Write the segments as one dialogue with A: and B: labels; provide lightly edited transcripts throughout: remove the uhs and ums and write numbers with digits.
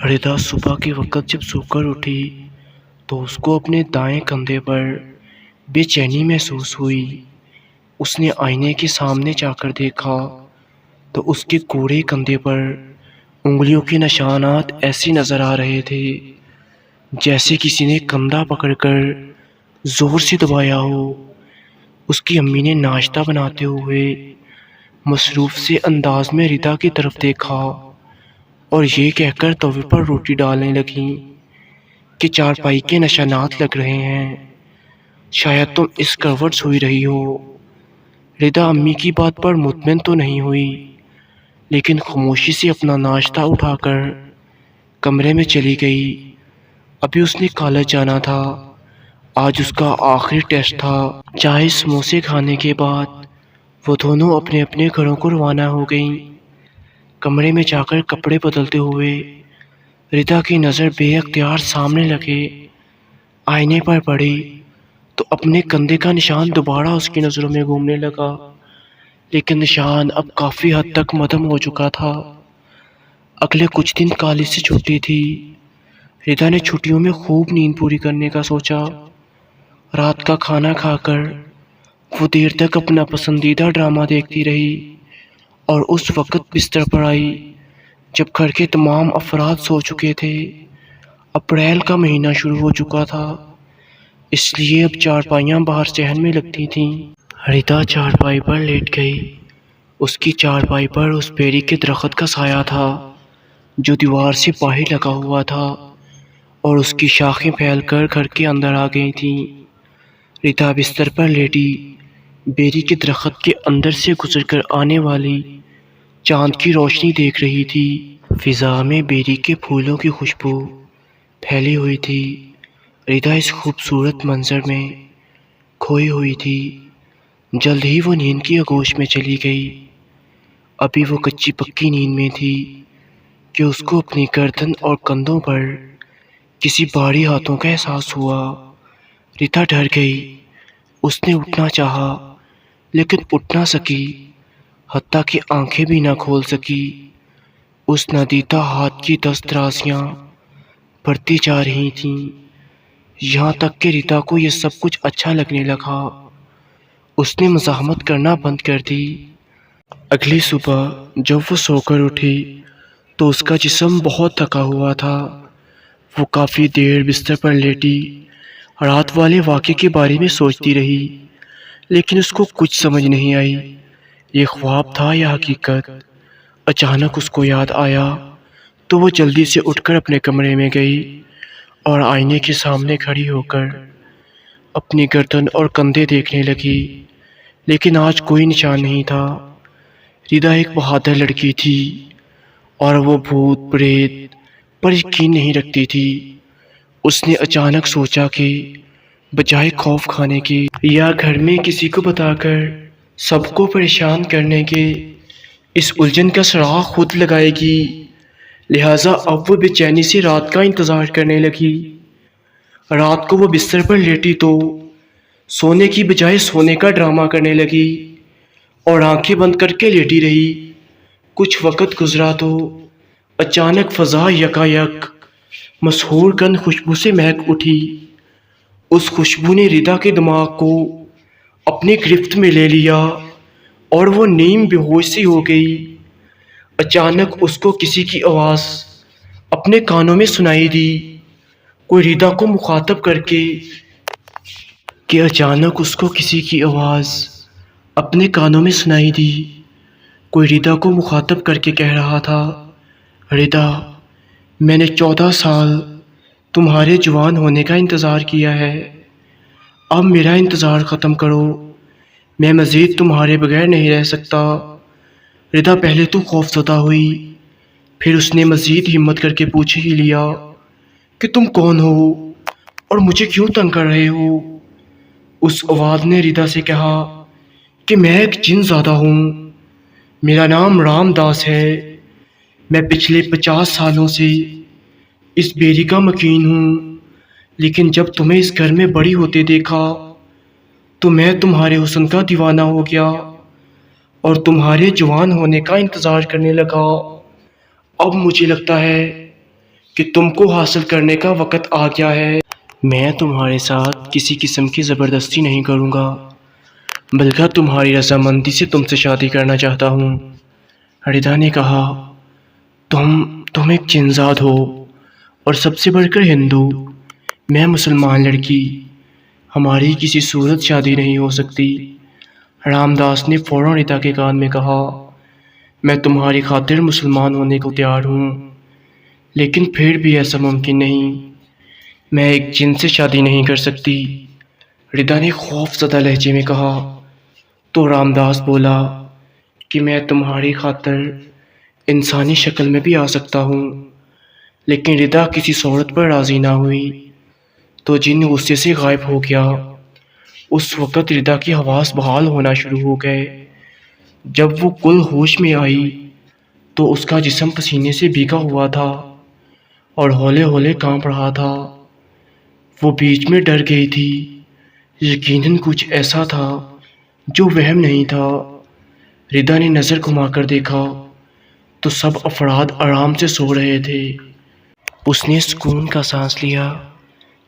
A: ردا صبح کے وقت جب سو کر اٹھی تو اس کو اپنے دائیں کندھے پر بے چینی محسوس ہوئی۔ اس نے آئینے کے سامنے جا کر دیکھا تو اس کے کوڑے کندھے پر انگلیوں کے نشانات ایسے نظر آ رہے تھے جیسے کسی نے کندھا پکڑ کر زور سے دبایا ہو۔ اس کی امی نے ناشتہ بناتے ہوئے مصروف سے انداز میں ردا کی طرف دیکھا اور یہ کہہ کر توے پر روٹی ڈالنے لگیں کہ چارپائی کے نشانات لگ رہے ہیں، شاید تم اس کروٹ سوئی رہی ہو۔ ردا امی کی بات پر مطمئن تو نہیں ہوئی، لیکن خاموشی سے اپنا ناشتہ اٹھا کر کمرے میں چلی گئی۔ ابھی اس نے کالج جانا تھا، آج اس کا آخری ٹیسٹ تھا۔ چائے سموسے کھانے کے بعد وہ دونوں اپنے اپنے گھروں کو روانہ ہو گئیں۔ کمرے میں جا کر کپڑے بدلتے ہوئے ردا کی نظر بے اختیار سامنے لگے آئینے پر پڑی تو اپنے کندھے کا نشان دوبارہ اس کی نظروں میں گھومنے لگا، لیکن نشان اب کافی حد تک مدھم ہو چکا تھا۔ اگلے کچھ دن کالج سے چھٹی تھی۔ ردا نے چھٹیوں میں خوب نیند پوری کرنے کا سوچا۔ رات کا کھانا کھا کر وہ دیر تک اپنا پسندیدہ ڈرامہ دیکھتی رہی اور اس وقت بستر پر آئی جب گھر کے تمام افراد سو چکے تھے۔ اپریل کا مہینہ شروع ہو چکا تھا، اس لیے اب چارپائیاں باہر صحن میں لگتی تھیں۔ ردا چارپائی پر لیٹ گئی۔ اس کی چارپائی پر اس بیری کے درخت کا سایہ تھا جو دیوار سے باہر لگا ہوا تھا اور اس کی شاخیں پھیل کر گھر کے اندر آ گئی تھیں۔ ردا بستر پر لیٹی بیری کے درخت کے اندر سے گزر کر آنے والی چاند کی روشنی دیکھ رہی تھی۔ فضا میں بیری کے پھولوں کی خوشبو پھیلی ہوئی تھی۔ ردا اس خوبصورت منظر میں کھوئی ہوئی تھی۔ جلد ہی وہ نیند کی آغوش میں چلی گئی۔ ابھی وہ کچی پکی نیند میں تھی کہ اس کو اپنی گردن اور کندھوں پر کسی بھاری ہاتھوں کا احساس ہوا۔ ردا ڈر گئی۔ اس نے اٹھنا چاہا لیکن اٹھ نہ سکی، حتیٰ کہ آنکھیں بھی نہ کھول سکی۔ اس نادیدہ ہاتھ کی دست درازیاں بڑھتی جا رہی تھیں، یہاں تک کہ ردا کو یہ سب کچھ اچھا لگنے لگا۔ اس نے مزاحمت کرنا بند کر دی۔ اگلی صبح جب وہ سو کر اٹھی تو اس کا جسم بہت تھکا ہوا تھا۔ وہ کافی دیر بستر پر لیٹی رات والے واقعے کے بارے میں سوچتی رہی، لیکن اس کو کچھ سمجھ نہیں آئی، یہ خواب تھا یا حقیقت۔ اچانک اس کو یاد آیا تو وہ جلدی سے اٹھ کر اپنے کمرے میں گئی اور آئینے کے سامنے کھڑی ہو کر اپنی گردن اور کندھے دیکھنے لگی، لیکن آج کوئی نشان نہیں تھا۔ ردا ایک بہادر لڑکی تھی اور وہ بھوت پریت پر یقین نہیں رکھتی تھی۔ اس نے اچانک سوچا کہ بجائے خوف کھانے کے یا گھر میں کسی کو بتا کر سب کو پریشان کرنے کے، اس الجھن کا سراغ خود لگائے گی۔ لہٰذا اب وہ بے چینی سے رات کا انتظار کرنے لگی۔ رات کو وہ بستر پر لیٹی تو سونے کی بجائے سونے کا ڈرامہ کرنے لگی اور آنکھیں بند کر کے لیٹی رہی۔ کچھ وقت گزرا تو اچانک فضا یکایک مسحور کن خوشبو سے مہک اٹھی۔ اس خوشبو نے ردا کے دماغ کو اپنی گرفت میں لے لیا اور وہ نیم بے ہوش سی ہو گئی۔ اچانک اس کو کسی کی آواز اپنے کانوں میں سنائی دی، کوئی ردا کو مخاطب کر کے اچانک اس کو کسی کی آواز اپنے کانوں میں سنائی دی، کوئی ردا کو مخاطب کر کے کہہ رہا تھا، ردا، میں نے 14 سال تمہارے جوان ہونے کا انتظار کیا ہے، اب میرا انتظار ختم کرو، میں مزید تمہارے بغیر نہیں رہ سکتا۔ ردا پہلے تو خوفزدہ ہوئی، پھر اس نے مزید ہمت کر کے پوچھ ہی لیا کہ تم کون ہو اور مجھے کیوں تنگ کر رہے ہو؟ اس آواز نے ردا سے کہا کہ میں ایک جن زادہ ہوں، میرا نام رام داس ہے، میں پچھلے 50 سالوں سے اس بیری کا مکین ہوں، لیکن جب تمہیں اس گھر میں بڑی ہوتے دیکھا تو میں تمہارے حسن کا دیوانہ ہو گیا اور تمہارے جوان ہونے کا انتظار کرنے لگا۔ اب مجھے لگتا ہے کہ تم کو حاصل کرنے کا وقت آ گیا ہے۔ میں تمہارے ساتھ کسی قسم کی زبردستی نہیں کروں گا، بلکہ تمہاری رضامندی سے تم سے شادی کرنا چاہتا ہوں۔ ردا نے کہا، تم ایک جنزاد ہو اور سب سے بڑھ کر ہندو، میں مسلمان لڑکی، ہماری کسی صورت شادی نہیں ہو سکتی۔ رام داس نے فوراً ردا کے کان میں کہا، میں تمہاری خاطر مسلمان ہونے کو تیار ہوں، لیکن پھر بھی ایسا ممکن نہیں، میں ایک جن سے شادی نہیں کر سکتی۔ ردا نے خوف زدہ لہجے میں کہا۔ تو رام داس بولا کہ میں تمہاری خاطر انسانی شکل میں بھی آ سکتا ہوں۔ لیکن ردا کسی صورت پر راضی نہ ہوئی تو جن غصے سے غائب ہو گیا۔ اس وقت ردا کی حواس بحال ہونا شروع ہو گئے۔ جب وہ کل ہوش میں آئی تو اس کا جسم پسینے سے بھیگا ہوا تھا اور ہولے ہولے کانپ رہا تھا۔ وہ بیچ میں ڈر گئی تھی، یقیناً کچھ ایسا تھا جو وہم نہیں تھا۔ ردا نے نظر گھما کر دیکھا تو سب افراد آرام سے سو رہے تھے۔ اس نے سکون کا سانس لیا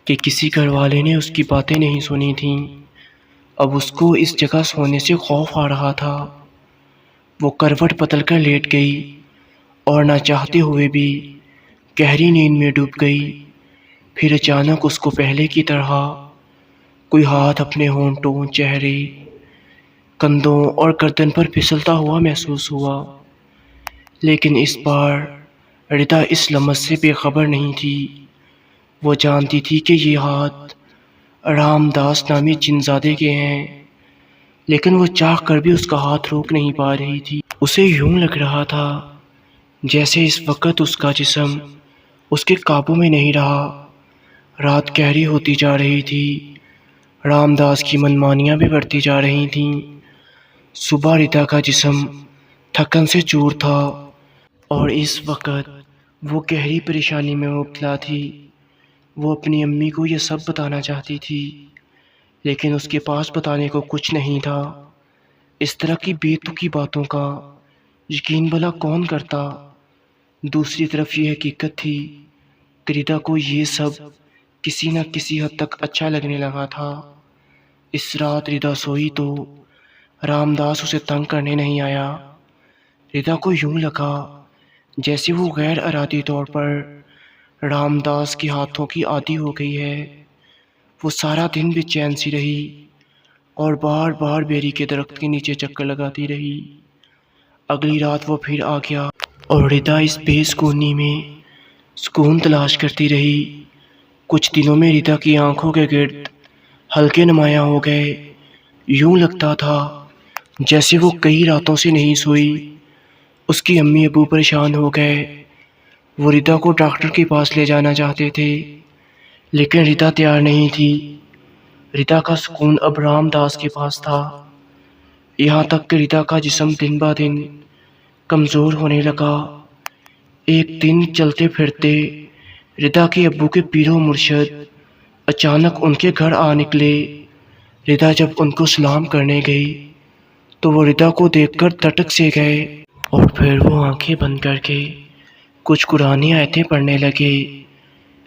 A: کہ کسی گھر والے نے اس کی باتیں نہیں سنی تھیں۔ اب اس کو اس جگہ سونے سے خوف آ رہا تھا۔ وہ کروٹ بدل کر لیٹ گئی اور نہ چاہتے ہوئے بھی گہری نیند میں ڈوب گئی۔ پھر اچانک اس کو پہلے کی طرح کوئی ہاتھ اپنے ہونٹوں، چہرے، کندھوں اور گردن پر پھسلتا ہوا محسوس ہوا۔ لیکن اس بار ردا اس لمس سے بے خبر نہیں تھی۔ وہ جانتی تھی کہ یہ ہاتھ رام داس نامی جنزادے کے ہیں، لیکن وہ چاہ کر بھی اس کا ہاتھ روک نہیں پا رہی تھی۔ اسے یوں لگ رہا تھا جیسے اس وقت اس کا جسم اس کے قابو میں نہیں رہا۔ رات گہری ہوتی جا رہی تھی، رام داس کی منمانیاں بھی بڑھتی جا رہی تھیں۔ صبح ردا کا جسم تھکن سے چور تھا اور اس وقت وہ گہری پریشانی میں مبتلا تھی۔ وہ اپنی امی کو یہ سب بتانا چاہتی تھی، لیکن اس کے پاس بتانے کو کچھ نہیں تھا۔ اس طرح کی بے تکی باتوں کا یقین بھلا کون کرتا؟ دوسری طرف یہ حقیقت تھی کہ ردا کو یہ سب کسی نہ کسی حد تک اچھا لگنے لگا تھا۔ اس رات ردا سوئی تو رام داس اسے تنگ کرنے نہیں آیا۔ ردا کو یوں لگا جیسے وہ غیر ارادی طور پر رام داس کے ہاتھوں کی عادی ہو گئی ہے۔ وہ سارا دن بے چین سی رہی اور بار بار بیری کے درخت کے نیچے چکر لگاتی رہی۔ اگلی رات وہ پھر آ گیا اور ردا اس بے سکونی میں سکون تلاش کرتی رہی۔ کچھ دنوں میں ردا کی آنکھوں کے گرد ہلکے نمایاں ہو گئے۔ یوں لگتا تھا جیسے وہ کئی راتوں سے نہیں سوئی۔ اس کی امی ابو پریشان ہو گئے۔ وہ ردا کو ڈاکٹر کے پاس لے جانا چاہتے تھے، لیکن ردا تیار نہیں تھی۔ ردا کا سکون اب رام داس کے پاس تھا۔ یہاں تک کہ ردا کا جسم دن بہ دن کمزور ہونے لگا۔ ایک دن چلتے پھرتے ردا کے ابو کے پیر و مرشد اچانک ان کے گھر آ نکلے۔ ردا جب ان کو سلام کرنے گئی تو وہ ردا کو دیکھ کر تٹک سے گئے اور پھر وہ آنکھیں بند کر کے کچھ قرآنی آیتیں پڑھنے لگے۔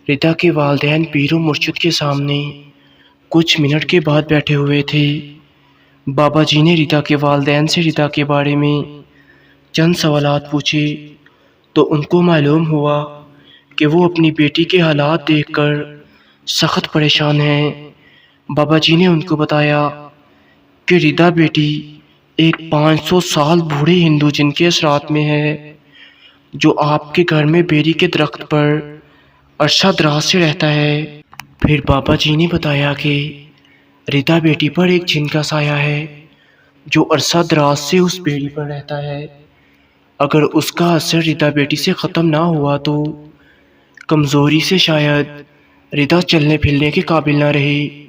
A: ردا کے والدین پیر و مرشد کے سامنے کچھ منٹ کے بعد بیٹھے ہوئے تھے۔ بابا جی نے ردا کے والدین سے ردا کے بارے میں چند سوالات پوچھے تو ان کو معلوم ہوا کہ وہ اپنی بیٹی کے حالات دیکھ کر سخت پریشان ہیں۔ بابا جی نے ان کو بتایا کہ ردا بیٹی ایک 500 سال بوڑھے ہندو جن کے اثرات میں ہے، جو آپ کے گھر میں بیری کے درخت پر عرصہ دراز سے رہتا ہے۔ پھر بابا جی نے بتایا کہ ردا بیٹی پر ایک جن کا سایہ ہے جو عرصہ دراز سے اس بیڑی پر رہتا ہے۔ اگر اس کا اثر ردا بیٹی سے ختم نہ ہوا تو کمزوری سے شاید ردا چلنے پھرنے کے قابل نہ رہی۔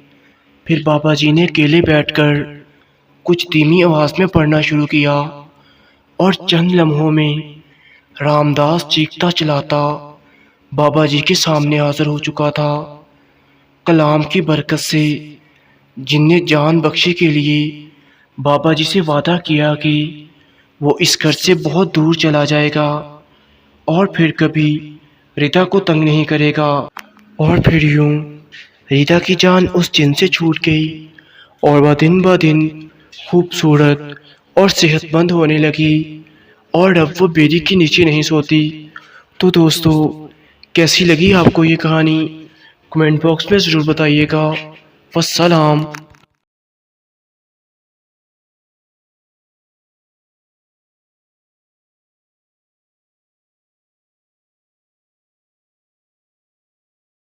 A: پھر بابا جی نے اکیلے بیٹھ کر کچھ دھیمی آواز میں پڑھنا شروع کیا اور چند لمحوں میں رام داس چیختا چلاتا بابا جی کے سامنے حاضر ہو چکا تھا۔ کلام کی برکت سے جن نے جان بخشی کے لیے بابا جی سے وعدہ کیا کہ وہ اس گھر سے بہت دور چلا جائے گا اور پھر کبھی ریتا کو تنگ نہیں کرے گا۔ اور پھر یوں ریتا کی جان اس جن سے چھوٹ گئی اور وہ دن بہ دن خوبصورت اور صحت مند ہونے لگی، اور اب وہ بیری کے نیچے نہیں سوتی۔ تو دوستو، کیسی لگی آپ کو یہ کہانی؟ کمنٹ باکس میں ضرور بتائیے گا۔ والسلام۔